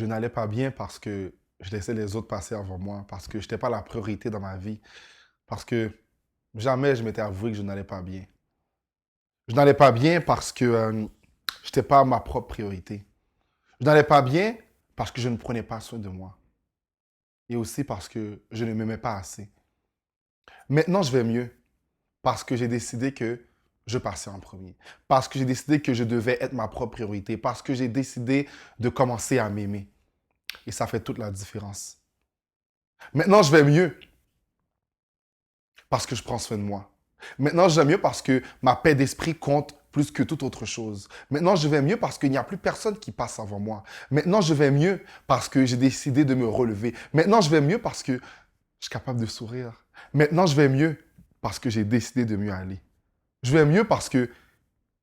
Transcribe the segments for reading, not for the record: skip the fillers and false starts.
Je n'allais pas bien parce que je laissais les autres passer avant moi, parce que je n'étais pas la priorité dans ma vie, parce que jamais je m'étais avoué que je n'allais pas bien. Je n'allais pas bien parce que je n'étais pas ma propre priorité. Je n'allais pas bien parce que je ne prenais pas soin de moi. Et aussi parce que je ne m'aimais pas assez. Maintenant, je vais mieux parce que j'ai décidé que je passais en premier. Parce que j'ai décidé que je devais être ma propre priorité. Parce que j'ai décidé de commencer à m'aimer. Et ça fait toute la différence. Maintenant, je vais mieux parce que je prends soin de moi. Maintenant, je vais mieux parce que ma paix d'esprit compte plus que toute autre chose. Maintenant, je vais mieux parce qu'il n'y a plus personne qui passe avant moi. Maintenant, je vais mieux parce que j'ai décidé de me relever. Maintenant, je vais mieux parce que je suis capable de sourire. Maintenant, je vais mieux parce que j'ai décidé de mieux aller. Je vais mieux parce que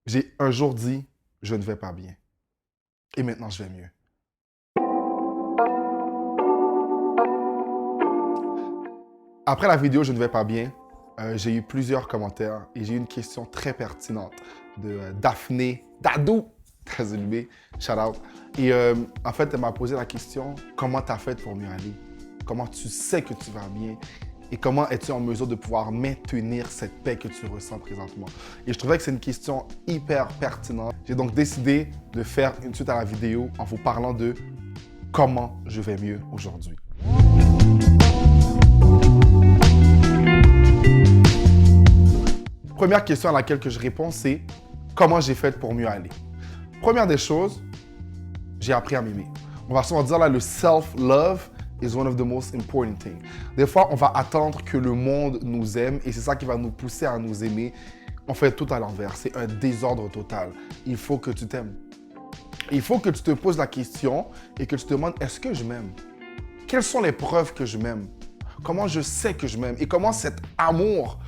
j'ai un jour dit, je ne vais pas bien. Et maintenant, je vais mieux. Après la vidéo Je ne vais pas bien, j'ai eu plusieurs commentaires et j'ai eu une question très pertinente de Daphné Dadou, Tazulbé, shout out. Et en fait, elle m'a posé la question, comment tu as fait pour mieux aller? Comment tu sais que tu vas bien? Et comment es-tu en mesure de pouvoir maintenir cette paix que tu ressens présentement? Et je trouvais que c'est une question hyper pertinente. J'ai donc décidé de faire une suite à la vidéo en vous parlant de comment je vais mieux aujourd'hui. Première question à laquelle que je réponds, c'est comment j'ai fait pour mieux aller? Première des choses, j'ai appris à m'aimer. On va souvent dire là, le self-love is one of the most important things. Des fois, on va attendre que le monde nous aime et c'est ça qui va nous pousser à nous aimer. On fait tout à l'envers. C'est un désordre total. Il faut que tu t'aimes. Il faut que tu te poses la question et que tu te demandes, est-ce que je m'aime? Quelles sont les preuves que je m'aime? Comment je sais que je m'aime? Et comment cet amour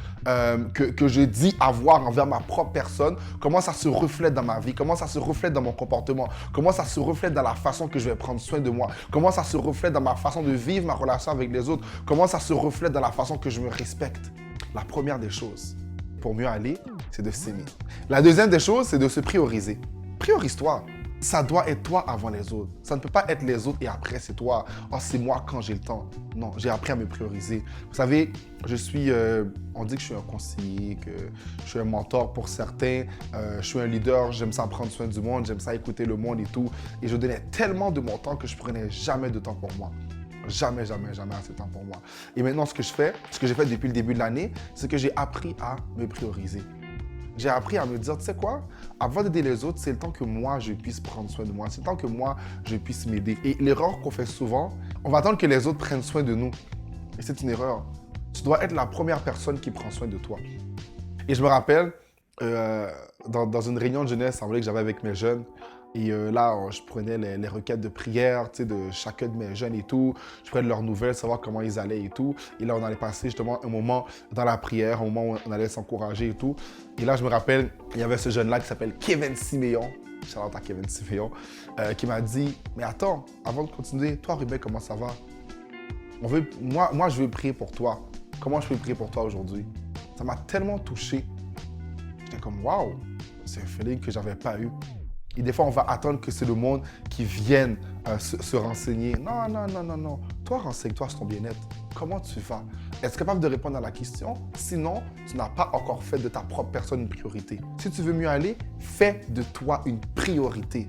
que je dis avoir envers ma propre personne, comment ça se reflète dans ma vie? Comment ça se reflète dans mon comportement? Comment ça se reflète dans la façon que je vais prendre soin de moi? Comment ça se reflète dans ma façon de vivre ma relation avec les autres? Comment ça se reflète dans la façon que je me respecte? La première des choses, pour mieux aller, c'est de s'aimer. La deuxième des choses, c'est de se prioriser. Priorise-toi. Ça doit être toi avant les autres. Ça ne peut pas être les autres et après c'est toi. Oh, c'est moi quand j'ai le temps. Non, j'ai appris à me prioriser. Vous savez, on dit que je suis un conseiller, que je suis un mentor pour certains. Je suis un leader, j'aime ça prendre soin du monde, j'aime ça écouter le monde et tout. Et je donnais tellement de mon temps que je prenais jamais de temps pour moi. Jamais, jamais, jamais assez de temps pour moi. Et maintenant, ce que j'ai fait depuis le début de l'année, c'est que j'ai appris à me prioriser. J'ai appris à me dire, tu sais quoi, avant d'aider les autres, c'est le temps que moi, je puisse prendre soin de moi. C'est le temps que moi, je puisse m'aider. Et l'erreur qu'on fait souvent, on va attendre que les autres prennent soin de nous. Et c'est une erreur. Tu dois être la première personne qui prend soin de toi. Et je me rappelle, dans une réunion de jeunesse, semblait que j'avais avec mes jeunes. Et là, je prenais les requêtes de prière de chacun de mes jeunes et tout. Je prenais leurs nouvelles, savoir comment ils allaient et tout. Et là, on allait passer justement un moment dans la prière, un moment où on allait s'encourager et tout. Et là, je me rappelle, il y avait ce jeune-là qui s'appelle Kevin Siméon. Shout-out à Kevin Siméon, qui m'a dit, mais attends, avant de continuer, toi, Ruben, comment ça va? Moi, je veux prier pour toi. Comment je peux prier pour toi aujourd'hui? Ça m'a tellement touché. J'étais comme, waouh, c'est un feeling que j'avais pas eu. Et des fois, on va attendre que c'est le monde qui vienne se renseigner. Non, non, non, non, non. Toi, renseigne-toi sur ton bien-être. Comment tu vas? Est-ce capable de répondre à la question? Sinon, tu n'as pas encore fait de ta propre personne une priorité. Si tu veux mieux aller, fais de toi une priorité.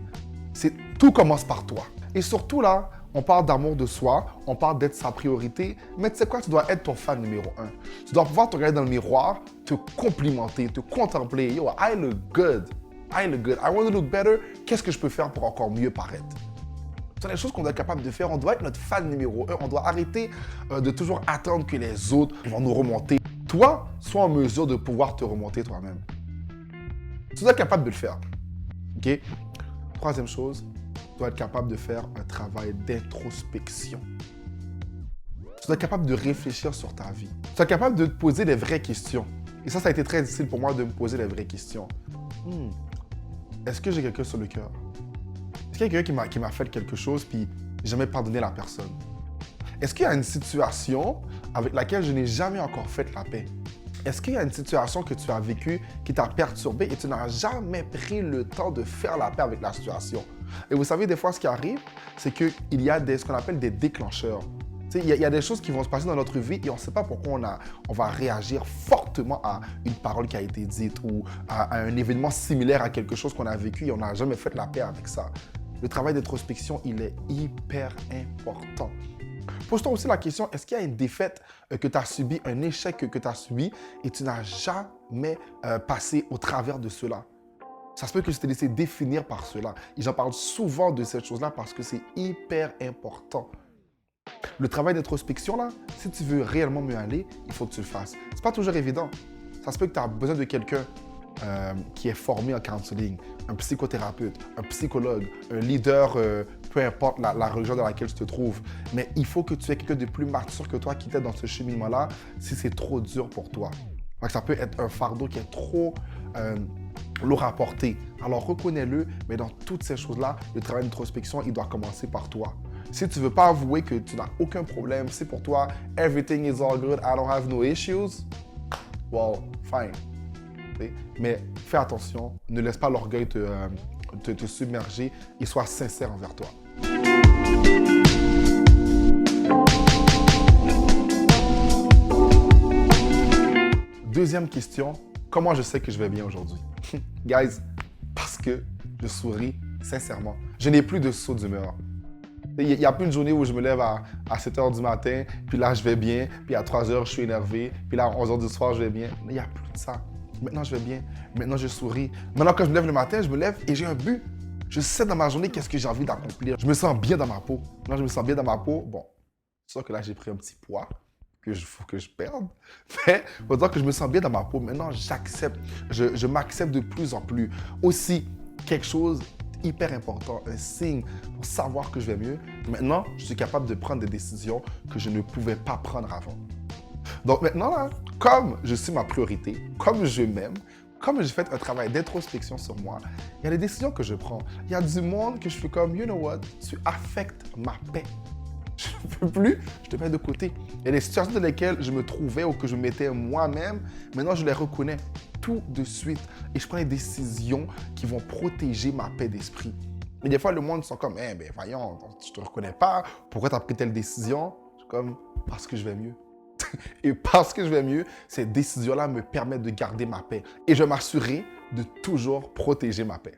Tout commence par toi. Et surtout là, on parle d'amour de soi, on parle d'être sa priorité, mais tu sais quoi, tu dois être ton fan numéro 1. Tu dois pouvoir te regarder dans le miroir, te complimenter, te contempler. Yo, I look good. I look good. I want to look better. Qu'est-ce que je peux faire pour encore mieux paraître? Ce sont des choses qu'on doit être capable de faire. On doit être notre fan numéro 1. On doit arrêter de toujours attendre que les autres vont nous remonter. Toi, sois en mesure de pouvoir te remonter toi-même. Tu dois être capable de le faire. OK? Troisième chose, tu dois être capable de faire un travail d'introspection. Tu dois être capable de réfléchir sur ta vie. Tu dois être capable de te poser les vraies questions. Et ça a été très difficile pour moi de me poser les vraies questions. Est-ce que j'ai quelqu'un sur le cœur? Est-ce qu'il y a quelqu'un qui m'a fait quelque chose puis j'ai jamais pardonné la personne? Est-ce qu'il y a une situation avec laquelle je n'ai jamais encore fait la paix? Est-ce qu'il y a une situation que tu as vécue qui t'a perturbé et tu n'as jamais pris le temps de faire la paix avec la situation? Et vous savez, des fois, ce qui arrive, c'est qu'il y a ce qu'on appelle des déclencheurs. Il y a des choses qui vont se passer dans notre vie et on ne sait pas pourquoi on va réagir fortement à une parole qui a été dite ou à un événement similaire à quelque chose qu'on a vécu et on n'a jamais fait la paix avec ça. Le travail d'introspection, il est hyper important. Pose-toi aussi la question, est-ce qu'il y a une défaite que tu as subie, un échec que tu as subi et tu n'as jamais passé au travers de cela? Ça se peut que je t'ai laissé définir par cela. Et j'en parle souvent de cette chose-là parce que c'est hyper important. Le travail d'introspection, là, si tu veux réellement mieux aller, il faut que tu le fasses. C'est pas toujours évident. Ça se peut que tu as besoin de quelqu'un qui est formé en counseling, un psychothérapeute, un psychologue, un leader, peu importe la religion dans laquelle tu te trouves. Mais il faut que tu aies quelqu'un de plus mature que toi qui t'aide dans ce cheminement-là si c'est trop dur pour toi. Donc, ça peut être un fardeau qui est trop lourd à porter. Alors, reconnais-le, mais dans toutes ces choses-là, le travail d'introspection, il doit commencer par toi. Si tu ne veux pas avouer que tu n'as aucun problème, c'est pour toi, everything is all good, I don't have no issues, well, fine. Mais fais attention, ne laisse pas l'orgueil te submerger et sois sincère envers toi. Deuxième question, comment je sais que je vais bien aujourd'hui? Guys, parce que je souris sincèrement. Je n'ai plus de saut d'humeur. Il n'y a plus une journée où je me lève à 7 h du matin, puis là, je vais bien, puis à 3 h, je suis énervé, puis là, à 11 h du soir, je vais bien. Il n'y a plus de ça. Maintenant, je vais bien. Maintenant, je souris. Maintenant, quand je me lève le matin, je me lève et j'ai un but. Je sais dans ma journée qu'est-ce que j'ai envie d'accomplir. Je me sens bien dans ma peau. Maintenant, je me sens bien dans ma peau. Bon, c'est sûr que là, j'ai pris un petit poids qu'il faut que je perde. Mais il faut dire que je me sens bien dans ma peau. Maintenant, j'accepte. Je m'accepte de plus en plus. Aussi, quelque chose hyper important, un signe pour savoir que je vais mieux. Maintenant, je suis capable de prendre des décisions que je ne pouvais pas prendre avant. Donc maintenant, là, comme je suis ma priorité, comme je m'aime, comme j'ai fait un travail d'introspection sur moi, il y a des décisions que je prends. Il y a du monde que je fais comme, you know what, tu affectes ma paix. Je ne peux plus, je te mets de côté. Il y a des situations dans lesquelles je me trouvais ou que je mettais moi-même, maintenant je les reconnais tout de suite. Et je prends des décisions qui vont protéger ma paix d'esprit. Et des fois, le monde sont comme, eh ben voyons, je ne te reconnais pas, pourquoi tu as pris telle décision? Je suis comme, parce que je vais mieux. Et parce que je vais mieux, ces décisions-là me permettent de garder ma paix. Et je vais m'assurer de toujours protéger ma paix.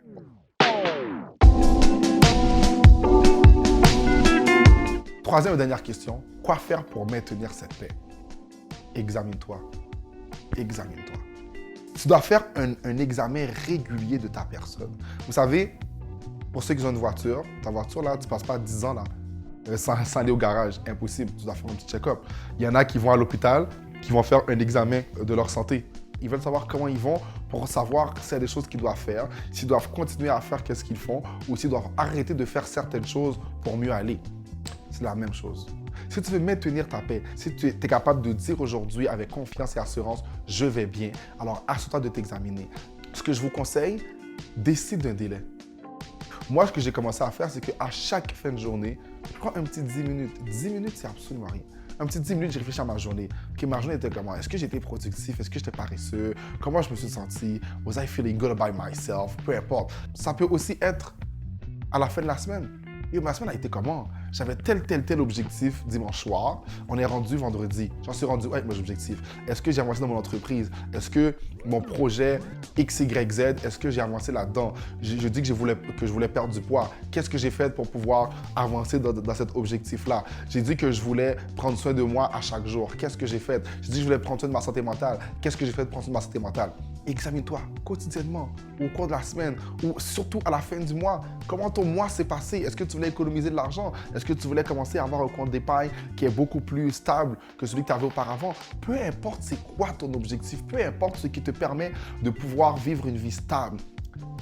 Troisième et dernière question, quoi faire pour maintenir cette paix? Examine-toi. Examine-toi. Tu dois faire un examen régulier de ta personne. Vous savez, pour ceux qui ont une voiture, ta voiture, là, tu ne passes pas 10 ans là, sans aller au garage. Impossible, tu dois faire un petit check-up. Il y en a qui vont à l'hôpital, qui vont faire un examen de leur santé. Ils veulent savoir comment ils vont pour savoir s'il y a des choses qu'ils doivent faire, s'ils doivent continuer à faire qu'est-ce qu'ils font ou s'ils doivent arrêter de faire certaines choses pour mieux aller. C'est la même chose. Si tu veux maintenir ta paix, si tu es capable de dire aujourd'hui avec confiance et assurance, je vais bien, alors assure-toi de t'examiner. Ce que je vous conseille, décide d'un délai. Moi, ce que j'ai commencé à faire, c'est qu'à chaque fin de journée, je prends un petit 10 minutes. 10 minutes, c'est absolument rien. Un petit 10 minutes, je réfléchis à ma journée. OK, ma journée était comment? Est-ce que j'étais productif? Est-ce que j'étais paresseux? Comment je me suis senti? Was I feeling good about myself? Peu importe. Ça peut aussi être à la fin de la semaine. Et ma semaine a été comment? J'avais tel objectif dimanche soir. On est rendu vendredi. J'en suis rendu avec mes objectifs. Est-ce que j'ai avancé dans mon entreprise? Est-ce que mon projet XYZ, est-ce que j'ai avancé là-dedans? Je dis que je voulais perdre du poids. Qu'est-ce que j'ai fait pour pouvoir avancer dans cet objectif-là? J'ai dit que je voulais prendre soin de moi à chaque jour. Qu'est-ce que j'ai fait? J'ai dit que je voulais prendre soin de ma santé mentale. Qu'est-ce que j'ai fait pour prendre soin de ma santé mentale? Examine-toi quotidiennement, au cours de la semaine, ou surtout à la fin du mois. Comment ton mois s'est passé? Est-ce que tu voulais économiser de l'argent? Est-ce que tu voulais commencer à avoir un compte d'épargne qui est beaucoup plus stable que celui que tu avais auparavant? Peu importe c'est quoi ton objectif, peu importe ce qui te permet de pouvoir vivre une vie stable,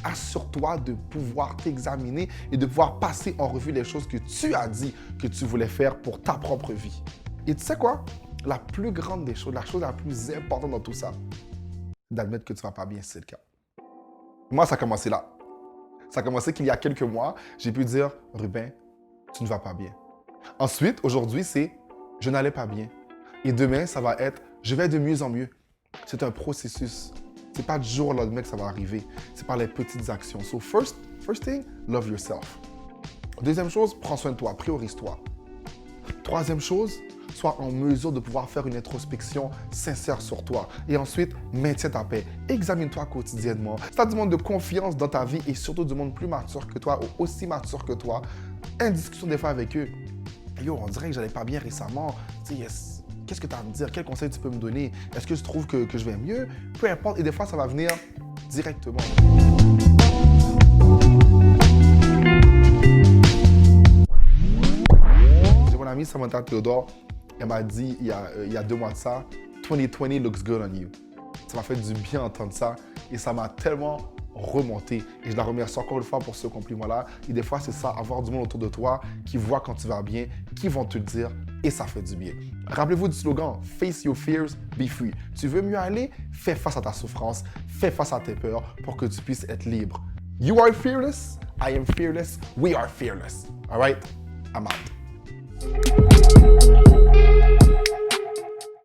assure-toi de pouvoir t'examiner et de pouvoir passer en revue les choses que tu as dit que tu voulais faire pour ta propre vie. Et tu sais quoi? La plus grande des choses, la chose la plus importante dans tout ça, d'admettre que tu ne vas pas bien, si c'est le cas. Moi, ça a commencé là. Ça a commencé qu'il y a quelques mois, j'ai pu dire, Ruben, tu ne vas pas bien. Ensuite, aujourd'hui, c'est, je n'allais pas bien. Et demain, ça va être, je vais de mieux en mieux. C'est un processus. C'est pas du jour au lendemain que ça va arriver. C'est par les petites actions. So first thing, love yourself. Deuxième chose, prends soin de toi, priorise-toi. Troisième chose, sois en mesure de pouvoir faire une introspection sincère sur toi. Et ensuite, maintiens ta paix. Examine-toi quotidiennement. Si tu as du monde de confiance dans ta vie et surtout du monde plus mature que toi ou aussi mature que toi, une discussion des fois avec eux. Yo, on dirait que j'allais pas bien récemment. Tu sais, qu'est-ce que tu as à me dire? Quel conseil tu peux me donner? Est-ce que tu trouves que je vais mieux? Peu importe. Et des fois, ça va venir directement. J'ai mon amie Samantha Théodore. Elle m'a dit il y a 2 mois de ça, 2020 looks good on you. Ça m'a fait du bien d'entendre ça et ça m'a tellement remonté. Et je la remercie encore une fois pour ce compliment-là. Et des fois, c'est ça, avoir du monde autour de toi qui voit quand tu vas bien, qui vont te le dire et ça fait du bien. Rappelez-vous du slogan « Face your fears, be free ». Tu veux mieux aller? Fais face à ta souffrance, fais face à tes peurs pour que tu puisses être libre. You are fearless, I am fearless, we are fearless. All right? I'm out.